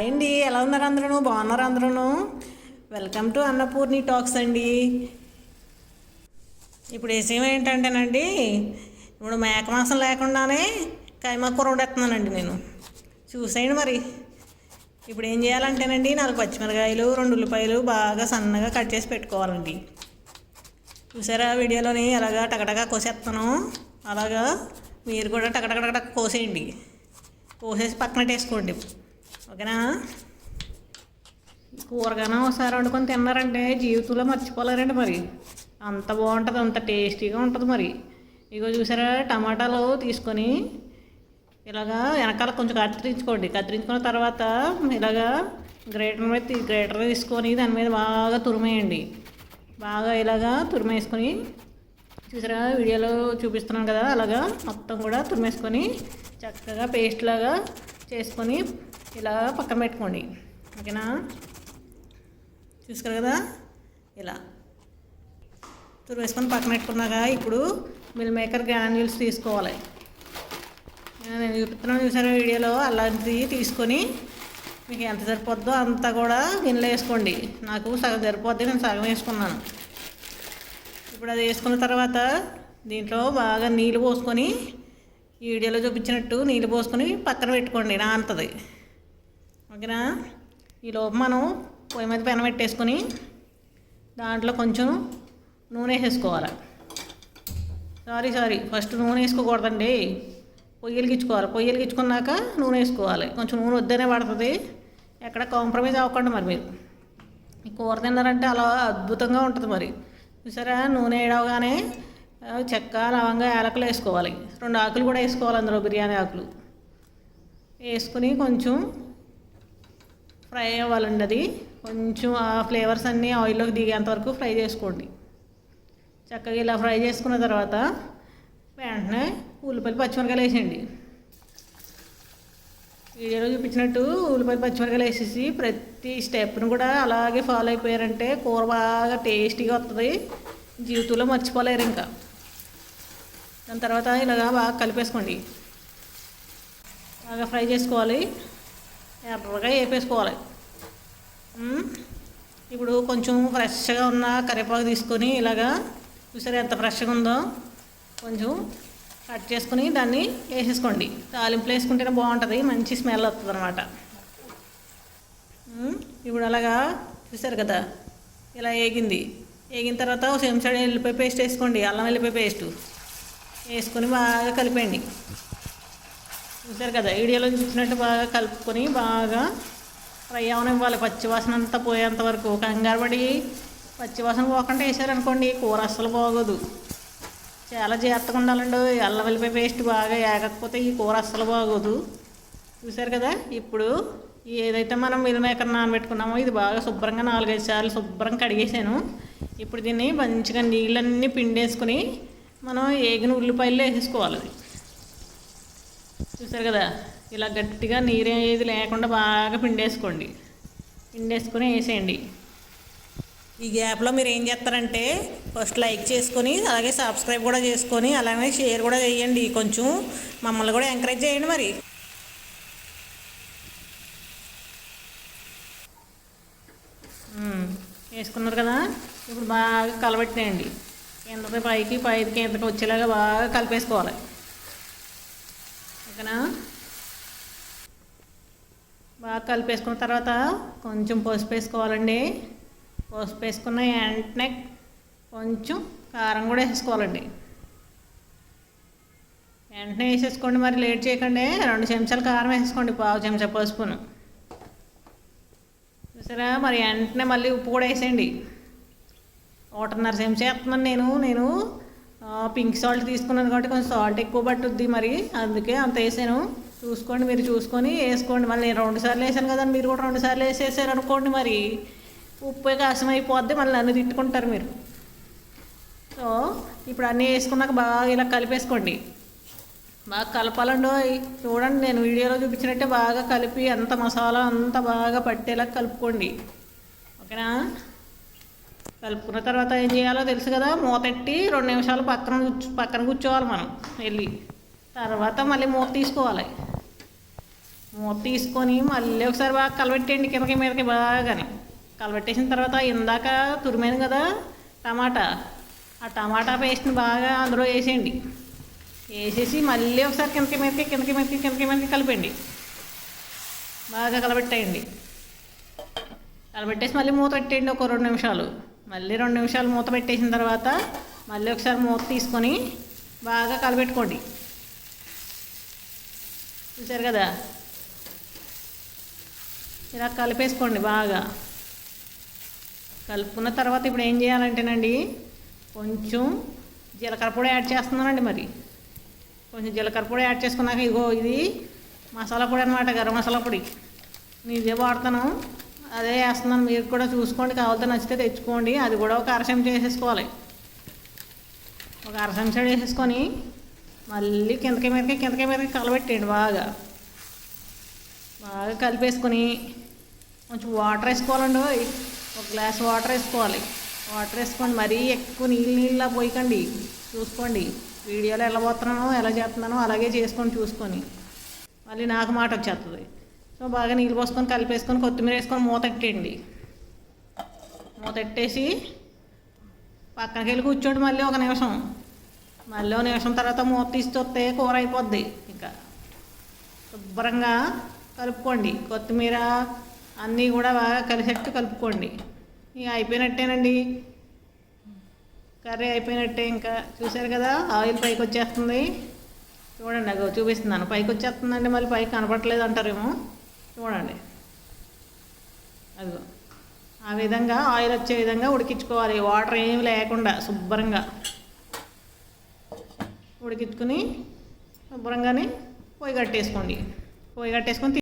Hi అండి, ఎలా ఉన్నారు అందరూ? బాగున్నారు అందరూ? వెల్కమ్ టు అన్నపూర్ణి టాక్స్ అండి. ఇప్పుడు విషయం ఏంటంటేనండి, ఇప్పుడు మేక మాంసం లేకుండానే కైమా కూర వండేస్తున్నానండి నేను. చూసేయండి మరి. ఇప్పుడు ఏం చేయాలంటేనండి, 4 పచ్చిమిరకాయలు 2 ఉల్లిపాయలు బాగా సన్నగా కట్ చేసి పెట్టుకోవాలండి. చూసారా వీడియోలోని ఎలాగా టకటగా కోసేస్తాను, అలాగా మీరు కూడా టకటక కోసేయండి. కోసేసి పక్కన పెట్టేసుకోండి, ఓకేనా? కూరగానే ఒకసారి వండుకొని తిన్నారంటే జీవితంలో మర్చిపోలేరండి. మరి అంత బాగుంటుంది, అంత టేస్టీగా ఉంటుంది. మరి ఇగో చూసారా, టమాటాలు తీసుకొని ఇలాగా వెనకాల కొంచెం కత్తిరించుకోండి. కత్తిరించుకున్న తర్వాత ఇలాగా గ్రేటర్ తీసుకొని దాని మీద బాగా తురిమేయండి. బాగా ఇలాగా తురిమేసుకొని, చూసారా వీడియోలో చూపిస్తున్నాను కదా, అలాగా మొత్తం కూడా తురిమేసుకొని చక్కగా పేస్ట్ లాగా చేసుకొని ఇలా పక్కన పెట్టుకోండి, ఓకేనా? చూసుకోరు కదా, ఇలా తురిమేసుకొని పక్కన పెట్టుకున్నాక ఇప్పుడు మిల్ మేకర్ గ్రాన్యూల్స్ తీసుకోవాలి. నేను చూపిస్తున్నాను చూసారా వీడియోలో, అలాంటిది తీసుకొని మీకు ఎంత సరిపోద్దో అంతా కూడా గిన్నెలో వేసుకోండి. నాకు సగం సరిపోద్ది, నేను సగం వేసుకున్నాను. ఇప్పుడు అది వేసుకున్న తర్వాత దీంట్లో బాగా నీళ్ళు పోసుకొని, ఈ వీడియోలో చూపించినట్టు నీళ్ళు పోసుకొని పక్కన పెట్టుకోండి, నానుతుంది, ఓకేనా? ఈలోపు మనం పొయ్యి మీద పెనం పెట్టేసుకొని దాంట్లో కొంచెం నూనె వేసేసుకోవాలి. సారీ ఫస్ట్ నూనె వేసుకోకూడదండి, పొయ్యిలు గిచ్చుకున్నాక నూనె వేసుకోవాలి. కొంచెం నూనె వద్దనే పడుతుంది, ఎక్కడ కాంప్రమైజ్ అవ్వకండి. మరి మీరు ఈ కూర తిన్నారంటే అలా అద్భుతంగా ఉంటుంది. మరి చూసారా, నూనె వేయడగానే చెక్క లవంగా యాలకులు వేసుకోవాలి. 2 ఆకులు కూడా వేసుకోవాలి, అందులో బిర్యానీ ఆకులు వేసుకుని కొంచెం ఫ్రై అవ్వాలండి. అది కొంచెం ఆ ఫ్లేవర్స్ అన్నీ ఆయిల్లోకి దిగేంత వరకు ఫ్రై చేసుకోండి. చక్కగా ఇలా ఫ్రై చేసుకున్న తర్వాత వెంటనే ఉల్లిపాయలు పచ్చిమిరకాయలు వేసేయండి. వీడియోలో చూపించినట్టు ఉల్లిపాయలు పచ్చిమిరకాయలు వేసేసి ప్రతి స్టెప్ను కూడా అలాగే ఫాలో అయిపోయారంటే కూర బాగా టేస్టీగా వస్తుంది, జీవితంలో మర్చిపోలేరు ఇంకా. దాని తర్వాత ఇలాగా బాగా కలిపేసుకోండి, బాగా ఫ్రై చేసుకోవాలి, ఎర్రగా వేపేసుకోవాలి. ఇప్పుడు కొంచెం ఫ్రెష్గా ఉన్న కరివేపాకు తీసుకొని ఇలాగా, చూసారా ఎంత ఫ్రెష్గా ఉందో, కొంచెం కట్ చేసుకుని దాన్ని వేసేసుకోండి. తాలింపులు వేసుకుంటేనే బాగుంటుంది, మంచి స్మెల్ వస్తుంది అనమాట. ఇప్పుడు అలాగా చూసారు కదా, ఇలా వేగిన తర్వాత ఒక చెంచాడు ఎల్లిపాయ పేస్ట్ వేసుకోండి, అల్లం వెల్లిపాయ పేస్ట్ వేసుకొని బాగా కలిపండి. చూసారు కదా వీడియోలో చూసినట్టు బాగా కలుపుకొని బాగా ఫ్రై అవనివ్వాలి, పచ్చివాసన అంతా పోయేంత వరకు. కంగారు పడి పచ్చివాసన పోకుండా వేసారనుకోండి కూర అస్సలు బాగోదు. చాలా జాగ్రత్తగా ఉండాలండి, అల్లం వెల్లిపాయ పేస్ట్ బాగా వేగకపోతే ఈ కూర అస్సలు బాగోదు. చూసారు కదా, ఇప్పుడు ఏదైతే మనం మిల్ మేకర్ నానబెట్టుకున్నామో ఇది బాగా శుభ్రంగా 4-5 సార్లు శుభ్రంగా కడిగేసాను. ఇప్పుడు దీన్ని మంచిగా నీళ్ళన్నీ పిండేసుకుని మనం ఏగిన ఉల్లిపాయల్లో వేసేసుకోవాలి. చూసారు కదా, ఇలా గట్టిగా నీరేది లేకుండా బాగా పిండేసుకొని వేసేయండి. ఈ గ్యాప్లో మీరు ఏం చేస్తారంటే ఫస్ట్ లైక్ చేసుకొని అలాగే సబ్స్క్రైబ్ కూడా చేసుకొని అలాగే షేర్ కూడా చేయండి, కొంచెం మమ్మల్ని కూడా ఎంకరేజ్ చేయండి. మరి వేసుకున్నారు కదా, ఇప్పుడు బాగా కలబెట్టేయండి. కిందకి పైకి కిందకి వచ్చేలాగా బాగా కలిపేసుకోవాలి, ఓకేనా? బాగా కలిపేసుకున్న తర్వాత కొంచెం పసుపు వేసుకోవాలండి. పసుపు వేసుకున్న వెంటనే కొంచెం కారం కూడా వేసేసుకోవాలండి. వెంటనే వేసేసుకోండి, మరి లేట్ చేయకండి. 2 చెంచాలు కారం వేసేసుకోండి, 1/2 చెంచా పసుపును. చూసారా, మరి వెంటనే మళ్ళీ ఉప్పు కూడా వేసేయండి. 1.5 చెంచా వేస్తున్నాను నేను పింక్ సాల్ట్ తీసుకున్నాను కాబట్టి కొంచెం సాల్ట్ ఎక్కువ పట్టుద్ది, మరి అందుకే అంత వేసాను. చూసుకోండి, మీరు చూసుకొని వేసుకోండి. మళ్ళీ నేను 2 సార్లు వేసాను కదా, మీరు కూడా 2 సార్లు వేసేసారు అనుకోండి, మరి ఉప్పు కాసం అయిపోద్ది, మళ్ళీ అన్నీ తిట్టుకుంటారు మీరు. సో ఇప్పుడు అన్నీ వేసుకున్నాక బాగా ఇలా కలిపేసుకోండి. బాగా కలపాలండి. చూడండి, నేను వీడియోలో చూపించినట్టే బాగా కలిపి అంత మసాలా అంతా బాగా పట్టేలా కలుపుకోండి, ఓకేనా? కలుపుకున్న తర్వాత ఏం చేయాలో తెలుసు కదా, మూతెట్టి 2 నిమిషాలు పక్కన కూర్చోవాలి మనం వెళ్ళి. తర్వాత మళ్ళీ మూత తీసుకోవాలి. మూత తీసుకొని మళ్ళీ ఒకసారి బాగా కలబెట్టేయండి, కిందకి మీదకి బాగాని కలబెట్టేసిన తర్వాత ఇందాక తురిమాను కదా టమాటా, ఆ టమాటా పేస్ట్ని బాగా అందులో వేసేయండి. వేసేసి మళ్ళీ ఒకసారి కిందకి మీదకి కలిపండి. బాగా కలబెట్టేయండి. కలబెట్టేసి మళ్ళీ మూత పెట్టేయండి ఒక 2 నిమిషాలు. మళ్ళీ 2 నిమిషాలు మూత పెట్టేసిన తర్వాత మళ్ళీ ఒకసారి మూత తీసుకొని బాగా కలబెట్టుకోండి. చూసారు కదా, ఇలా కలిపేసుకోండి బాగా. కలుపుకున్న తర్వాత ఇప్పుడు ఏం చేయాలంటేనండి, కొంచెం జీలకర్ర పొడి యాడ్ చేస్తున్నానండి. మరి కొంచెం జీలకర్ర పొడి యాడ్ చేసుకున్నాక ఇదిగో ఇది మసాలా పొడి అనమాట, గరం మసాలా పొడి. నేను ఇదే వాడతాను, అదే వేస్తున్నాను. మీరు కూడా చూసుకోండి, కావాలంటే నచ్చితే తెచ్చుకోండి. అది కూడా ఒక 1/2 చెంచా వేసేసుకోవాలి. ఒక 1/2 చెంచా వేసేసుకొని మళ్ళీ కిందకి మీదకి కలబెట్టేయండి. బాగా బాగా కలిపేసుకొని కొంచెం వాటర్ వేసుకోవాలండి. ఒక గ్లాస్ వాటర్ వేసుకోవాలి. వాటర్ వేసుకొని మరీ ఎక్కువ నీళ్ళ పోయకండి. చూసుకోండి, వీడియోలో ఎలా పోతున్నానో ఎలా చేస్తున్నానో అలాగే చేసుకొని చూసుకొని మళ్ళీ నాకు మాట వచ్చేస్తుంది. సో బాగా నీళ్ళు పోసుకొని కలిపేసుకొని కొత్తిమీర వేసుకొని మూత పెట్టేయండి. మూత పెట్టేసి పక్కనకి వెళ్ళి కూర్చోండి మళ్ళీ 1 నిమిషం. మళ్ళీ 1 నిమిషం తర్వాత మూత తీసి చూస్తే కూర అయిపోద్ది. ఇంకా శుభ్రంగా కలుపుకోండి. కొత్తిమీర అన్నీ కూడా బాగా కలిసేట్టు కలుపుకోండి. ఇక అయిపోయినట్టేనండి, కర్రీ అయిపోయినట్టే. ఇంకా చూసారు కదా, ఆయిల్ పైకి వచ్చేస్తుంది. చూడండి, అగో చూపిస్తున్నాను, పైకి వచ్చేస్తుందండి. మళ్ళీ పైకి కనపడట్లేదు అంటారేమో, చూడండి. అదిగో ఆ విధంగా ఆయిల్ వచ్చే విధంగా ఉడికించుకోవాలి. వాటర్ ఏమి లేకుండా శుభ్రంగా ఉడికించుకుని శుభ్రంగానే పొయ్యి కట్టేసుకొని